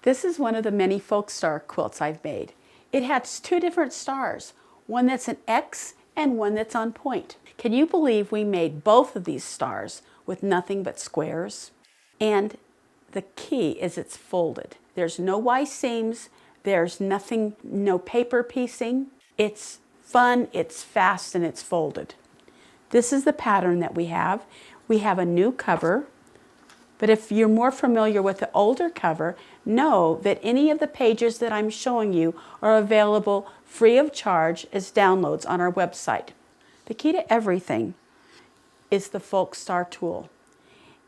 This is one of the many folk star quilts I've made. It has two different stars, one that's an X and one that's on point. Can you believe we made both of these stars with nothing but squares? And the key is it's folded. There's no Y seams, there's nothing, no paper piecing. It's fun, it's fast, and it's folded. This is the pattern that we have. We have a new cover. But if you're more familiar with the older cover, know that any of the pages that I'm showing you are available free of charge as downloads on our website. The key to everything is the Folk Star tool.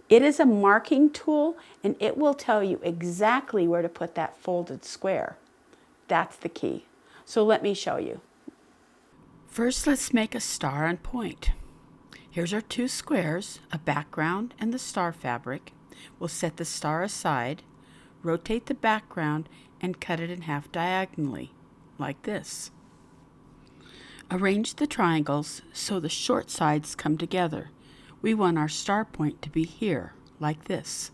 It is a marking tool, and it will tell you exactly where to put that folded square. That's the key. So let me show you. First, let's make a star on point. Here's our two squares, a background and the star fabric. We'll set the star aside, rotate the background, and cut it in half diagonally, like this. Arrange the triangles so the short sides come together. We want our star point to be here, like this.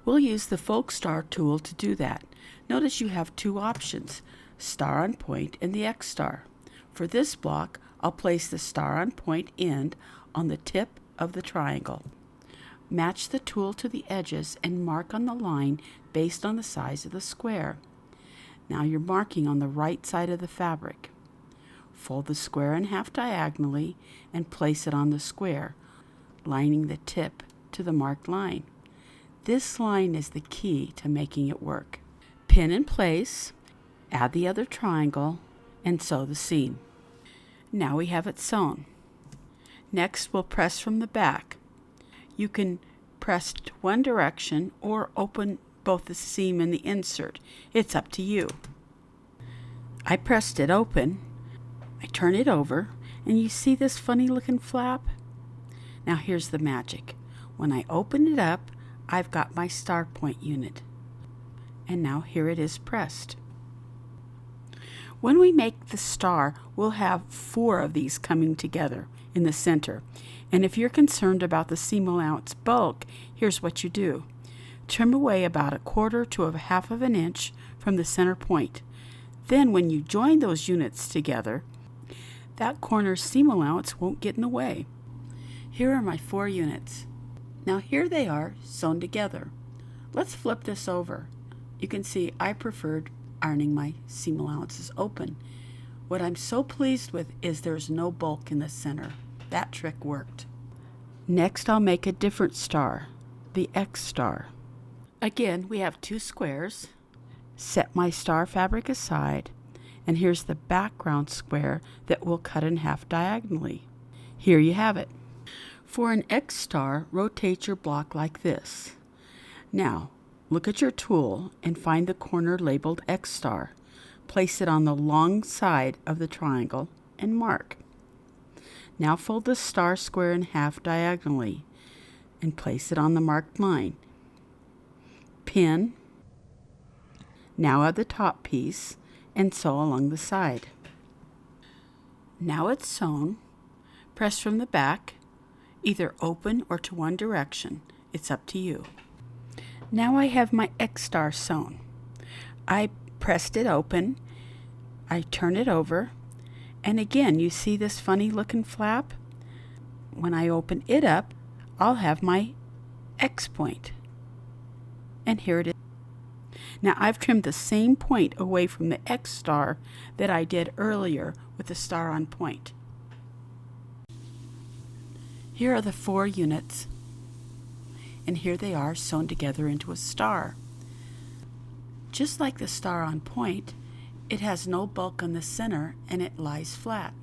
We'll use the Folk Star tool to do that. Notice you have two options, star on point and the X star. For this block, I'll place the star on point end on the tip of the triangle. Match the tool to the edges and mark on the line based on the size of the square. Now you're marking on the right side of the fabric. Fold the square in half diagonally and place it on the square, lining the tip to the marked line. This line is the key to making it work. Pin in place, add the other triangle, and sew the seam. Now we have it sewn. Next, we'll press from the back. You can press to one direction or open both the seam and the insert. It's up to you. I pressed it open. I turn it over, and you see this funny looking flap? Now here's the magic. When I open it up, I've got my star point unit. And now here it is pressed. When we make the star, we'll have 4 of these coming together in the center. And if you're concerned about the seam allowance bulk, here's what you do. Trim away about 1/4 to 1/2 of an inch from the center point. Then when you join those units together, that corner seam allowance won't get in the way. Here are my 4 units. Now here they are sewn together. Let's flip this over. You can see I preferred ironing my seam allowances open. What I'm so pleased with is there's no bulk in the center. That trick worked. Next, I'll make a different star, the X star. Again, we have 2 squares. Set my star fabric aside, and here's the background square that we'll cut in half diagonally. Here you have it. For an X star, rotate your block like this. Now, look at your tool and find the corner labeled X star. Place it on the long side of the triangle and mark. Now fold the star square in half diagonally and place it on the marked line. Pin. Now add the top piece and sew along the side. Now it's sewn. Press from the back, either open or to one direction. It's up to you. Now I have my X star sewn. I pressed it open, I turn it over, and again you see this funny looking flap? When I open it up, I'll have my X point. And here it is. Now I've trimmed the same point away from the X star that I did earlier with the star on point. Here are the 4 units, and here they are sewn together into a star. Just like the star on point, it has no bulk on the center and it lies flat.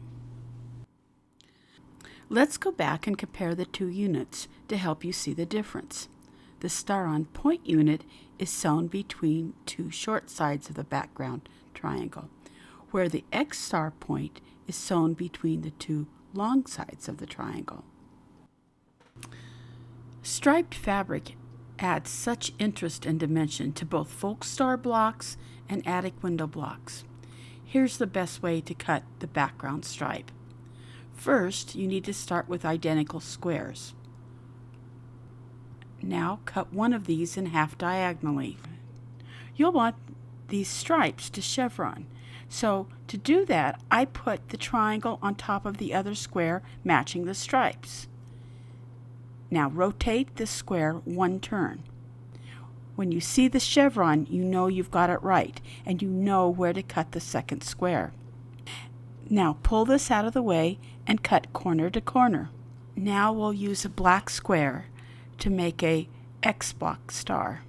Let's go back and compare the 2 units to help you see the difference. The star on point unit is sewn between 2 short sides of the background triangle, where the X star point is sewn between the 2 long sides of the triangle. Striped fabric adds such interest and dimension to both folk star blocks and attic window blocks. Here's the best way to cut the background stripe. First, you need to start with identical squares. Now cut one of these in half diagonally. you'll want these stripes to chevron. So to do that, I put the triangle on top of the other square matching the stripes. Now rotate this square one turn. When you see the chevron, you know you've got it right, and you know where to cut the second square. Now pull this out of the way and cut corner to corner. Now we'll use a black square to make a X block star.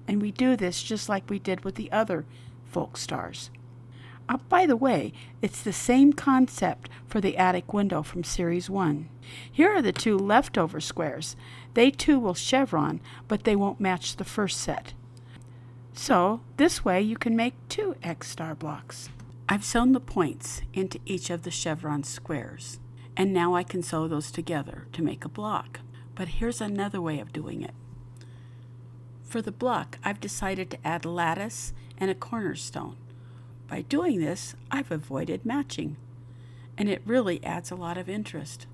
And we do this just like we did with the other folk stars. By the way, it's the same concept for the attic window from Series 1. Here are the two leftover squares. They too will chevron, but they won't match the first set. So this way you can make two X star blocks. I've sewn the points into each of the chevron squares, and now I can sew those together to make a block. But here's another way of doing it. For the block, I've decided to add lattice and a cornerstone. By doing this, I've avoided matching, and it really adds a lot of interest.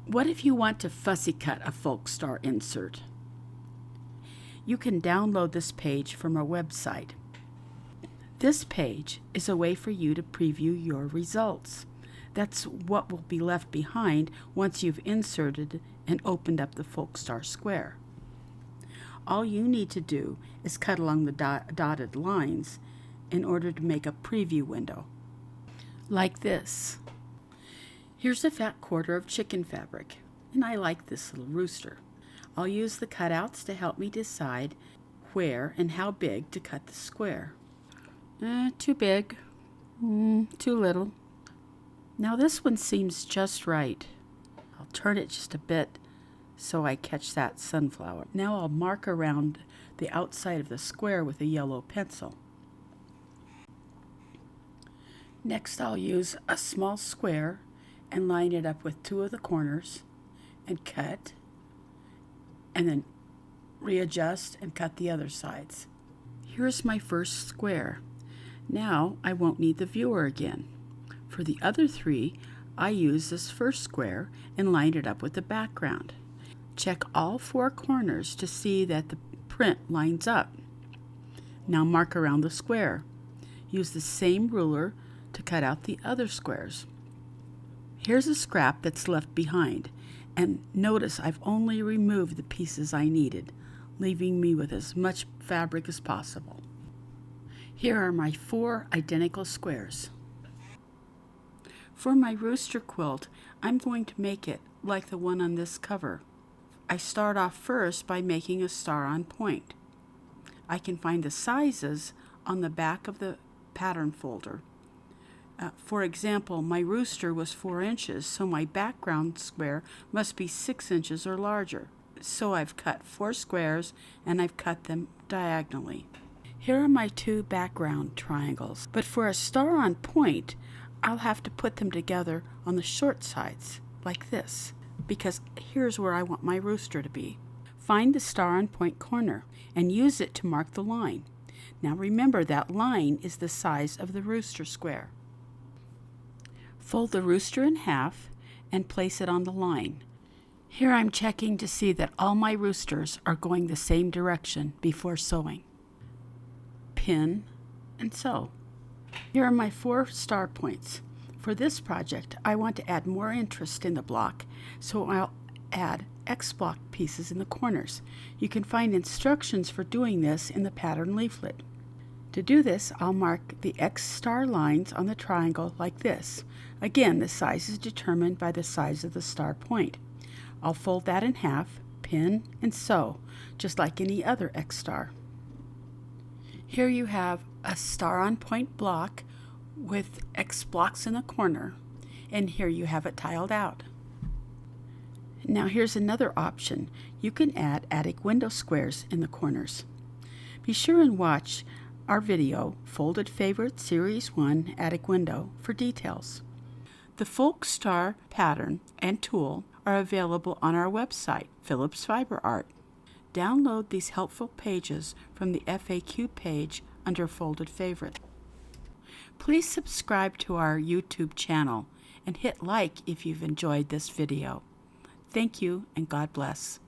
What if you want to fussy cut a folk star insert? You can download this page from our website. This page is a way for you to preview your results. That's what will be left behind once you've inserted and opened up the folk star square. All you need to do is cut along the dotted lines in order to make a preview window, like this. Here's a fat quarter of chicken fabric, and I like this little rooster. I'll use the cutouts to help me decide where and how big to cut the square. Too big, too little. Now this one seems just right. I'll turn it just a bit so I catch that sunflower. Now I'll mark around the outside of the square with a yellow pencil. Next I'll use a small square and line it up with two of the corners and cut, and then readjust and cut the other sides. Here's my first square. Now I won't need the viewer again. For the other three, I use this first square and line it up with the background. Check all four corners to see that the print lines up. Now mark around the square. Use the same ruler to cut out the other squares. Here's a scrap that's left behind, and notice I've only removed the pieces I needed, leaving me with as much fabric as possible. Here are my 4 identical squares. For my rooster quilt, I'm going to make it like the one on this cover. I start off first by making a star on point. I can find the sizes on the back of the pattern folder. For example, my rooster was 4 inches, so my background square must be 6 inches or larger. So I've cut 4 squares and I've cut them diagonally. Here are my 2 background triangles, but for a star on point, I'll have to put them together on the short sides, like this, because here's where I want my rooster to be. Find the star on point corner and use it to mark the line. Now remember that line is the size of the rooster square. Fold the rooster in half and place it on the line. Here I'm checking to see that all my roosters are going the same direction before sewing. Pin and sew. Here are my 4 star points. For this project, I want to add more interest in the block, so I'll add X block pieces in the corners. You can find instructions for doing this in the pattern leaflet. To do this, I'll mark the X star lines on the triangle like this. Again, the size is determined by the size of the star point. I'll fold that in half, pin, and sew, just like any other X star. Here you have a star on point block with X blocks in the corner, and here you have it tiled out. Now here's another option. You can add attic window squares in the corners. Be sure and watch our video, Folded Favorite Series 1 Attic Window, for details. The folk star pattern and tool are available on our website, Phillips Fiber Art. Download these helpful pages from the FAQ page under Folded Favorite. Please subscribe to our YouTube channel and hit like if you've enjoyed this video. Thank you and God bless.